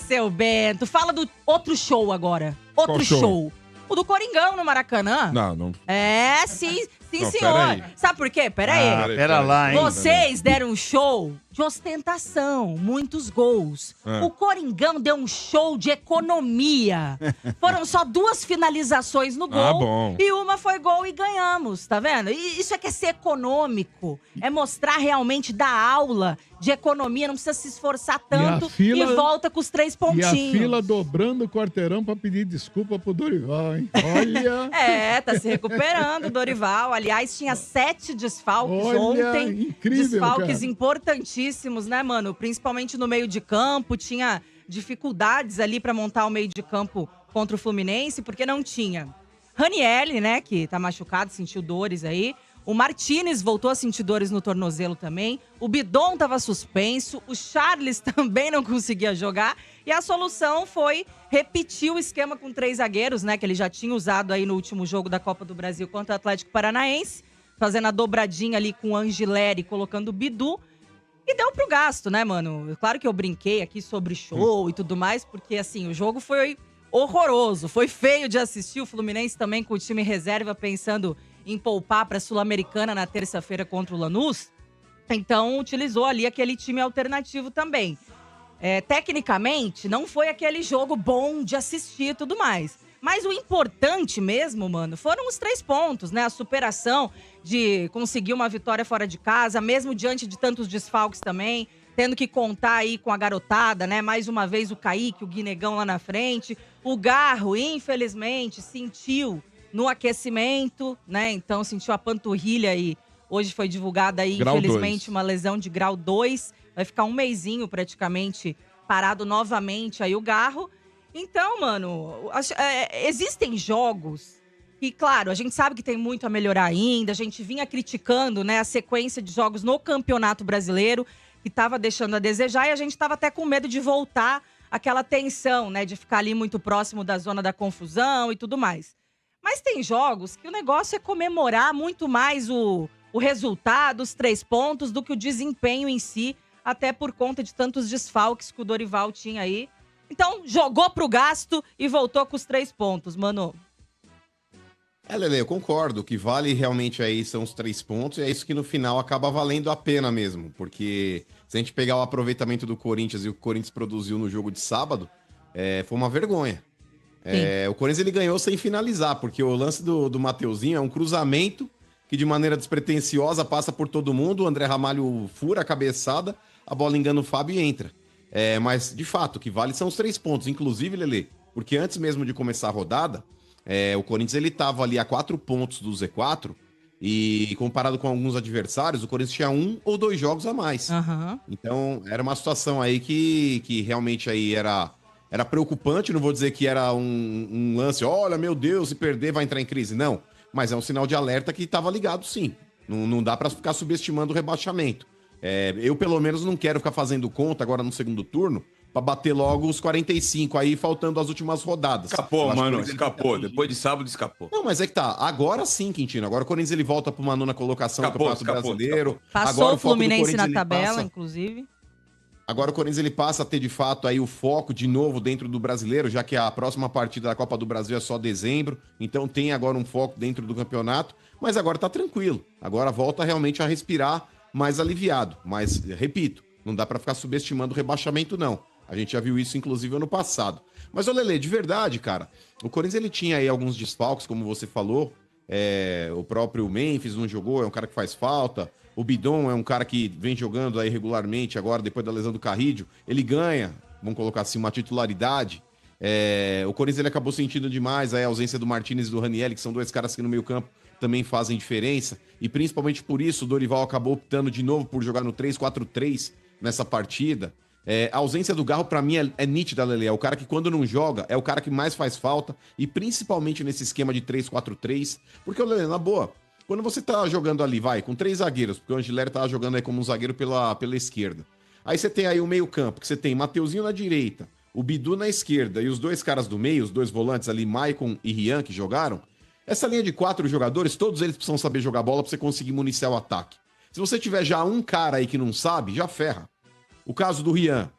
seu Bento. Fala do outro show agora. Outro Qual show? show. O do Coringão no Maracanã. Não. É, sim, Não, senhor. peraí. Sabe por quê? Pera aí. Pera lá, hein? Vocês deram um show de ostentação, muitos gols. É. O Coringão deu um show de economia. Foram só 2 finalizações no gol. Bom. E uma foi gol e ganhamos, tá vendo? E isso é que é ser econômico. É mostrar realmente da aula de economia, não precisa se esforçar tanto e, fila- volta com os 3 E pontinhos. a fila dobrando o quarteirão pra pedir desculpa pro Dorival, hein? Olha... É, tá se recuperando o Dorival. Aliás, tinha 7 desfalques Olha, ontem. incrível, Desfalques cara. importantíssimos, né, mano? Principalmente no meio de campo. Tinha dificuldades ali pra montar o meio de campo contra o Fluminense, porque não tinha Ranieri, né, que tá machucado, sentiu dores aí. O Martinez voltou a sentir dores no tornozelo também. O Bidon tava suspenso. O Charles também não conseguia jogar. E a solução foi repetir o esquema com 3 zagueiros, né? Que ele já tinha usado aí no último jogo da Copa do Brasil contra o Atlético Paranaense. Fazendo a dobradinha ali com o Angileri, colocando o Bidu. E deu pro gasto, né, mano? Claro que eu brinquei aqui sobre show e tudo mais. Porque, assim, o jogo foi horroroso. Foi feio de assistir. O Fluminense também com o time reserva pensando em poupar para a Sul-Americana na terça-feira contra o Lanús. Então, utilizou ali aquele time alternativo também. Tecnicamente, não foi aquele jogo bom de assistir e tudo mais. Mas o importante mesmo, mano, foram os 3 pontos, né? A superação de conseguir uma vitória fora de casa, mesmo diante de tantos desfalques também, tendo que contar aí com a garotada, né? Mais uma vez o Kaique, o Guinegão lá na frente. O Garro, infelizmente, sentiu no aquecimento, né? Então sentiu a panturrilha e hoje foi divulgada aí, Grau infelizmente, 2. uma lesão de grau 2. Vai ficar um mesinho praticamente parado novamente aí o Garro. Então, mano, existem jogos que, claro, a gente sabe que tem muito a melhorar ainda. A gente vinha criticando, né, a sequência de jogos no Campeonato Brasileiro, que tava deixando a desejar, e a gente tava até com medo de voltar aquela tensão, né, de ficar ali muito próximo da zona da confusão e tudo mais. Mas tem jogos que o negócio é comemorar muito mais o resultado, os 3 pontos, do que o desempenho em si, até por conta de tantos desfalques que o Dorival tinha aí. Então, jogou pro gasto e voltou com os 3 pontos, mano. Lele, eu concordo. O que vale realmente aí são os 3 pontos, e é isso que no final acaba valendo a pena mesmo. Porque se a gente pegar o aproveitamento do Corinthians e o que o Corinthians produziu no jogo de sábado, foi uma vergonha. O Corinthians ele ganhou sem finalizar, porque o lance do Mateuzinho é um cruzamento que de maneira despretensiosa passa por todo mundo, o André Ramalho fura a cabeçada, a bola engana o Fábio e entra. Mas, de fato, o que vale são os 3 pontos. Inclusive, Lele, porque antes mesmo de começar a rodada, o Corinthians ele tava ali a 4 pontos do Z4, e comparado com alguns adversários, o Corinthians tinha 1 ou 2 jogos a mais. Uhum. Então, era uma situação aí que realmente aí era preocupante. Não vou dizer que era um lance, olha, meu Deus, se perder vai entrar em crise. Não, mas é um sinal de alerta que estava ligado, sim. Não dá para ficar subestimando o rebaixamento. Eu, pelo menos, não quero ficar fazendo conta agora no segundo turno para bater logo os 45 aí, faltando as últimas rodadas. Escapou, mano, escapou. Depois de sábado, escapou. Não, mas é que tá. Agora sim, Quintino. Agora o Corinthians ele volta para uma 9ª colocação no Escapou, Campeonato escapou, Brasileiro. Passou Agora o foco do Fluminense Corinthians, na ele tabela, passa- inclusive. Agora o Corinthians ele passa a ter de fato aí o foco de novo dentro do Brasileiro, já que a próxima partida da Copa do Brasil é só dezembro, então tem agora um foco dentro do campeonato, mas agora tá tranquilo. Agora volta realmente a respirar mais aliviado, mas repito, não dá pra ficar subestimando o rebaixamento não. A gente já viu isso inclusive ano passado. Mas ô Lele, de verdade, cara, o Corinthians ele tinha aí alguns desfalques, como você falou, o próprio Memphis não jogou, é um cara que faz falta. O Bidon é um cara que vem jogando aí regularmente agora, depois da lesão do Carrídio. Ele ganha, vamos colocar assim, uma titularidade. O Corinthians ele acabou sentindo demais a ausência do Martinez e do Ranieri, que são 2 caras que no meio campo também fazem diferença. E principalmente por isso o Dorival acabou optando de novo por jogar no 3-4-3 nessa partida. A ausência do Garro, pra mim, é nítida, Lele. É o cara que, quando não joga, é o cara que mais faz falta. E principalmente nesse esquema de 3-4-3. Porque, Lele, na boa, quando você tá jogando ali, com 3 zagueiros, porque o Angileri tava jogando aí como um zagueiro pela esquerda. Aí você tem aí o meio campo, que você tem Mateuzinho na direita, o Bidu na esquerda e os 2 caras do meio, os 2 volantes ali, Maicon e Rian, que jogaram. Essa linha de 4 jogadores, todos eles precisam saber jogar bola pra você conseguir municiar o ataque. Se você tiver já um cara aí que não sabe, já ferra. O caso do Rian.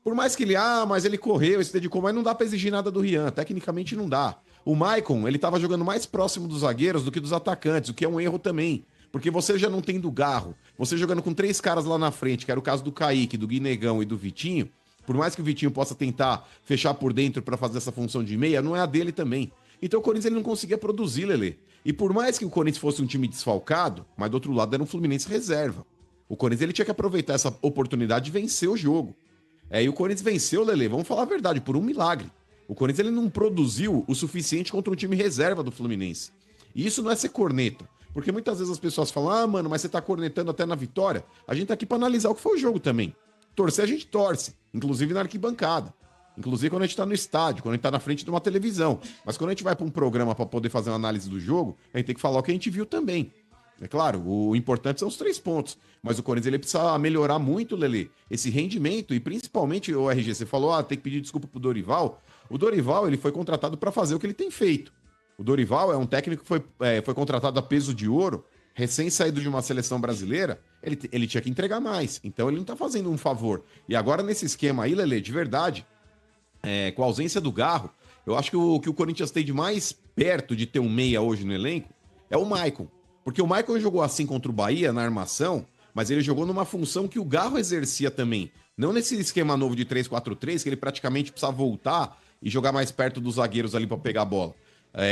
Por mais que mas ele correu, ele se dedicou, mas não dá pra exigir nada do Rian, tecnicamente não dá. O Maicon, ele tava jogando mais próximo dos zagueiros do que dos atacantes, o que é um erro também. Porque você já não tem do Garro, você jogando com 3 caras lá na frente, que era o caso do Kaique, do Guinegão e do Vitinho, por mais que o Vitinho possa tentar fechar por dentro pra fazer essa função de meia, não é a dele também. Então o Corinthians ele não conseguia produzir, Lelê. E por mais que o Corinthians fosse um time desfalcado, mas do outro lado era um Fluminense reserva. O Corinthians ele tinha que aproveitar essa oportunidade de vencer o jogo. E o Corinthians venceu, Lelê, vamos falar a verdade, por um milagre. O Corinthians ele não produziu o suficiente contra um time reserva do Fluminense. E isso não é ser corneta. Porque muitas vezes as pessoas falam, mano, mas você tá cornetando até na vitória. A gente tá aqui pra analisar o que foi o jogo também. Torcer a gente torce, inclusive na arquibancada. Inclusive quando a gente tá no estádio, quando a gente tá na frente de uma televisão. Mas quando a gente vai pra um programa pra poder fazer uma análise do jogo, a gente tem que falar o que a gente viu também. É claro, o importante são os 3 pontos. Mas o Corinthians ele precisa melhorar muito, Lelê, esse rendimento. E principalmente, o RG, você falou, tem que pedir desculpa pro Dorival. O Dorival ele foi contratado pra fazer o que ele tem feito. O Dorival é um técnico que foi contratado a peso de ouro, recém-saído de uma seleção brasileira, ele tinha que entregar mais. Então ele não tá fazendo um favor. E agora nesse esquema aí, Lelê, de verdade, com a ausência do Garro, eu acho que o Corinthians tem de mais perto de ter um meia hoje no elenco é o Maicon. Porque o Maicon jogou assim contra o Bahia, na armação, mas ele jogou numa função que o Garro exercia também. Não nesse esquema novo de 3-4-3, que ele praticamente precisa voltar e jogar mais perto dos zagueiros ali pra pegar a bola.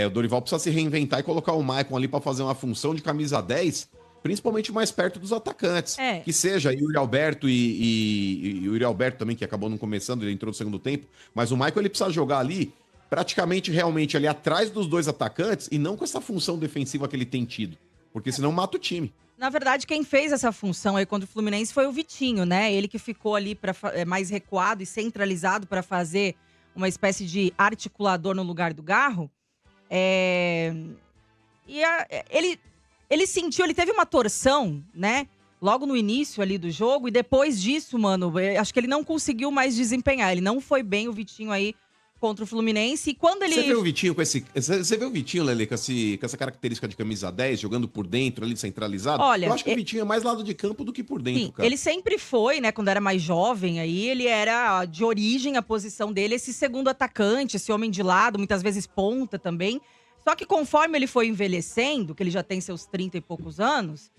O Dorival precisa se reinventar e colocar o Maicon ali pra fazer uma função de camisa 10, principalmente mais perto dos atacantes. Que seja Yuri Alberto e o Yuri Alberto também, que acabou não começando, ele entrou no segundo tempo. Mas o Maicon ele precisa jogar ali, praticamente realmente ali atrás dos 2 atacantes e não com essa função defensiva que ele tem tido. Porque senão mata o time. Na verdade, quem fez essa função aí contra o Fluminense foi o Vitinho, né? Ele que ficou ali mais recuado e centralizado para fazer uma espécie de articulador no lugar do Garro. Ele sentiu, ele teve uma torção, né? Logo no início ali do jogo. E depois disso, mano, acho que ele não conseguiu mais desempenhar. Ele não foi bem, o Vitinho aí, contra o Fluminense. E quando ele... Você vê o Vitinho Você vê o Vitinho, Lelê, com essa característica de camisa 10, jogando por dentro ali, centralizado? Olha, eu acho que o Vitinho é mais lado de campo do que por dentro, sim, cara. ele sempre foi, né, quando era mais jovem aí, ele era de origem, a posição dele, esse segundo atacante, esse homem de lado, muitas vezes ponta também. Só que conforme ele foi envelhecendo, que ele já tem seus 30 e poucos anos,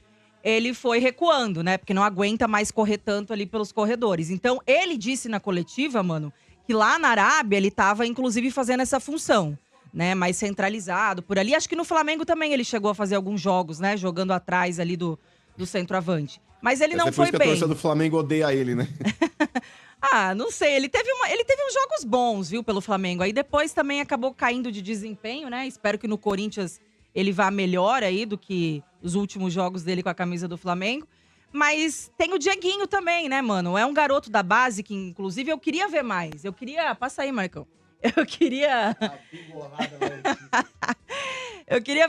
ele foi recuando, né, porque não aguenta mais correr tanto ali pelos corredores. Então, ele disse na coletiva, mano, que lá na Arábia ele tava, inclusive, fazendo essa função, né? Mais centralizado por ali. Acho que no Flamengo também ele chegou a fazer alguns jogos, né? Jogando atrás ali do centroavante. Mas ele não foi bem. Por isso que a torcida do Flamengo odeia ele, né? Não sei. Ele teve uns jogos bons, viu, pelo Flamengo. Aí depois também acabou caindo de desempenho, né? Espero que no Corinthians ele vá melhor aí do que os últimos jogos dele com a camisa do Flamengo. Mas tem o Dieguinho também, né, mano? É um garoto da base que, inclusive, eu queria ver mais. Passa aí, Marcão. Eu queria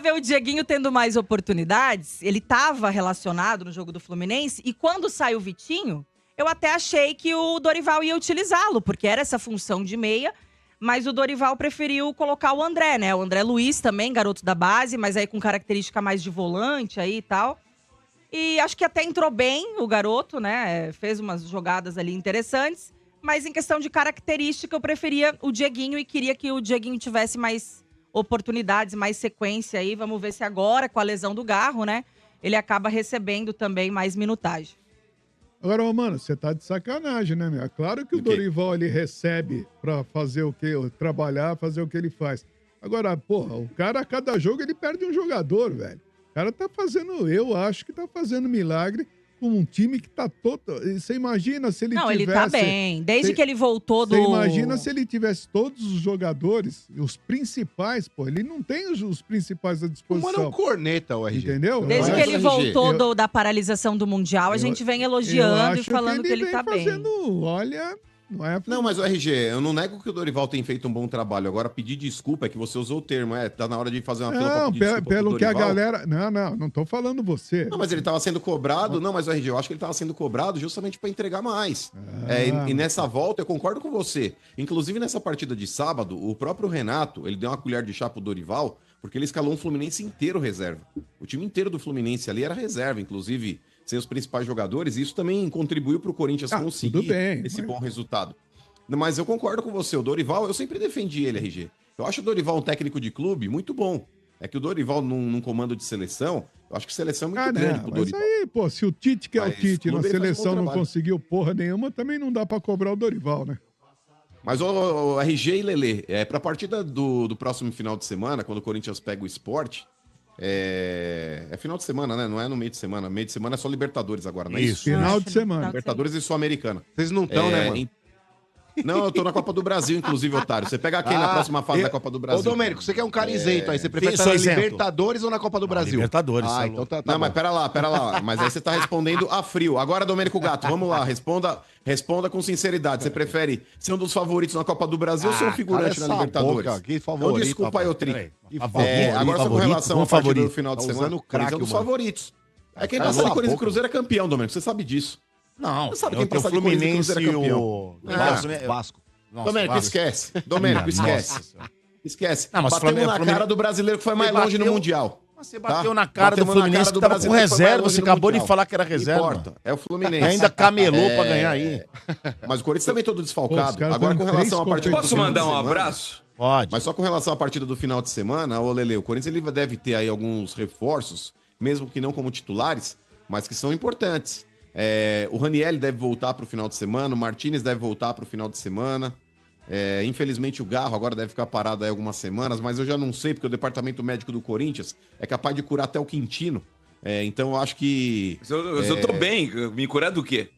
ver o Dieguinho tendo mais oportunidades. Ele estava relacionado no jogo do Fluminense. E quando saiu o Vitinho, eu até achei que o Dorival ia utilizá-lo. Porque era essa função de meia. Mas o Dorival preferiu colocar o André, né? O André Luiz também, garoto da base. Mas aí com característica mais de volante aí e tal. E acho que até entrou bem o garoto, né? Fez umas jogadas ali interessantes. Mas em questão de característica, eu preferia o Dieguinho e queria que o Dieguinho tivesse mais oportunidades, mais sequência aí. Vamos ver se agora, com a lesão do Garro, né? Ele acaba recebendo também mais minutagem. Agora, mano, você tá de sacanagem, né, meu? É claro que o Dorival, ele recebe pra fazer o quê? Trabalhar, fazer o que ele faz. Agora, porra, o cara, a cada jogo, ele perde um jogador, velho. O cara tá fazendo, eu acho que tá fazendo milagre com um time que tá todo... Você imagina se ele tivesse... Não, ele tá bem. Desde que ele voltou do... Você imagina se ele tivesse todos os jogadores, os principais, pô. Ele não tem os principais à disposição. Como era um corneta, o RG. Entendeu? Desde que ele voltou da paralisação do Mundial, a gente vem elogiando e falando que ele tá bem. Olha... Não, mas o RG, eu não nego que o Dorival tem feito um bom trabalho. Agora, pedir desculpa é que você usou o termo, tá na hora de fazer uma fila pra pedir desculpa pelo que a galera... Não tô falando você. Não, mas ele tava sendo cobrado... Não, mas o RG, eu acho que ele tava sendo cobrado justamente pra entregar mais. E nessa volta, eu concordo com você. Inclusive, nessa partida de sábado, o próprio Renato, ele deu uma colher de chá pro Dorival, porque ele escalou um Fluminense inteiro reserva. O time inteiro do Fluminense ali era reserva, inclusive... sem os principais jogadores, e isso também contribuiu para o Corinthians conseguir esse bom resultado. Mas eu concordo com você. O Dorival, eu sempre defendi ele, RG. Eu acho o Dorival um técnico de clube muito bom. É que o Dorival, num comando de seleção, eu acho que seleção é muito grande pro mas Dorival. aí, pô, se o Tite, que é o Mas Tite, na clube ele faz um bom seleção não trabalho. conseguiu porra nenhuma, também não dá pra cobrar o Dorival, né? Mas o RG e Lelê, pra partida do próximo final de semana, quando o Corinthians pega o Sport, é final de semana, né? Não é no meio de semana. Meio de semana é só Libertadores agora, não é isso? Final de semana. Libertadores e Sul-Americana. Vocês não estão, né, mano? Não, eu tô na Copa do Brasil, inclusive, otário. Você pega quem na próxima fase da Copa do Brasil? Ô, Domênico, você quer um cara isento aí? Você prefere Isso, estar na isento. Libertadores ou na Copa do Brasil? Libertadores, Ah, tá então louco. tá Não, bom. mas pera lá. Mas aí você tá respondendo a frio. Agora, Domênico Gato, vamos lá. Responda com sinceridade. Você prefere ser um dos favoritos na Copa do Brasil ou ser um figurante cala na essa Libertadores? boca, que favorito, Então, desculpa aí, ô Tri. Peraí. Agora, só com relação à partida do final de Tá semana, usando o craque, Corinthians é um dos mano. favoritos. É quem Cala passa de a Corinthians e boca. Cruzeiro é campeão, Domênico. Você sabe disso. Não, Você sabe eu quem tenho o passa de Corinthians e Fluminense Cruzeiro é e campeão. o... Vasco. Nossa, Domênico, Vasco. esquece. Domênico, esquece. Nossa Senhora. Esquece. Não, mas Batemos Flamengo- na cara do brasileiro que foi mais Você longe no bateu- Mundial. Mas você bateu Tá? na cara Batemos do na Fluminense cara que do tava com brasileiro que foi mais reserva. longe Você no acabou de Mundial. falar que era Não reserva. importa, é o Fluminense. E ainda camelou É. pra ganhar aí. Mas o Corinthians também todo Pô, os desfalcado. caras Agora, tão com em relação à três partida do Posso final de mandar um semana- abraço? Pode. Mas só com relação à partida do final de semana, ô Lele, o Corinthians ele deve ter aí alguns reforços, mesmo que não como titulares, mas que são importantes. O Raniel deve voltar para o final de semana, o Martinez deve voltar para o final de semana. Infelizmente o Garro agora deve ficar parado aí algumas semanas, mas eu já não sei, porque o departamento médico do Corinthians é capaz de curar até o Quintino. Então eu acho que... Eu tô bem. Me curar do quê?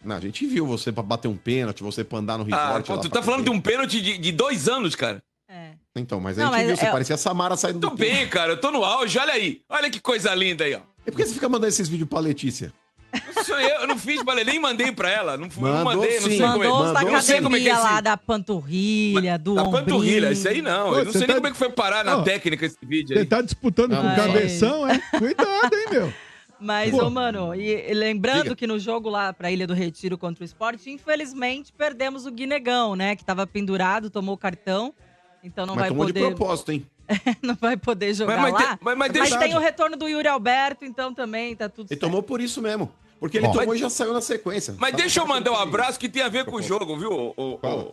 Não, a gente viu você pra bater um pênalti, você pra andar no Ah, resort. lá tu pra tá falando de correr. um pênalti de 2 anos, cara. É. Então, mas a Não, gente mas viu, você é- parecia a Samara saindo Tô do bem, cara. Eu tô no auge. Olha aí. Olha que coisa linda aí, ó. E por que você fica mandando esses vídeos pra Letícia? Eu não fiz, nem mandei pra ela. Não Mandou mandei, não sim. sei como é. Mandou os da mandou, não sei como é que é academia esse- lá, da panturrilha, do Da ombrinho. panturrilha, isso aí não. Pô, Eu não você sei nem tá- como é que foi parar na Ó, técnica esse vídeo Você aí. tá disputando com o Ai. cabeção, é? Cuidado, hein, meu? Mas, Pô. ô, mano, e lembrando Diga. que no jogo lá pra Ilha do Retiro contra o Sport, infelizmente perdemos o Guinegão, né? Que tava pendurado, tomou o cartão. Então não Mas vai tomou de poder, propósito, hein? não vai poder jogar Mas lá. mas deixa- tem o retorno do Yuri Alberto, então também tá tudo Ele certo. tomou por isso mesmo. Porque ele Bom. tomou e já saiu na sequência. Mas Tá deixa eu bom, mandar um tá abraço que tem a ver com o jogo, viu? Fala.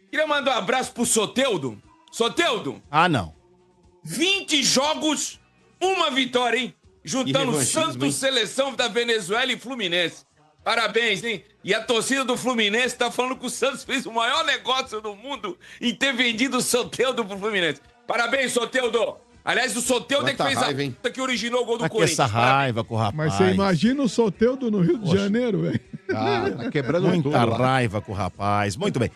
Queria mandar um abraço pro Soteldo. Soteldo, Ah, não. 20 jogos, uma vitória, hein? Juntando revanchismo, Santos, hein? seleção da Venezuela e Fluminense. Parabéns, hein? E a torcida do Fluminense tá falando que o Santos fez o maior negócio do mundo em ter vendido o Soteldo pro Fluminense. Parabéns, Soteldo. Aliás, o Soteldo é que Quanta fez raiva, hein? a puta que originou o gol do Tá com Corinthians. essa raiva com o rapaz. Mas você imagina o Soteldo no Rio de Poxa. Janeiro, velho. Tá quebrando tudo Muita lá. raiva com o rapaz. Muito bem.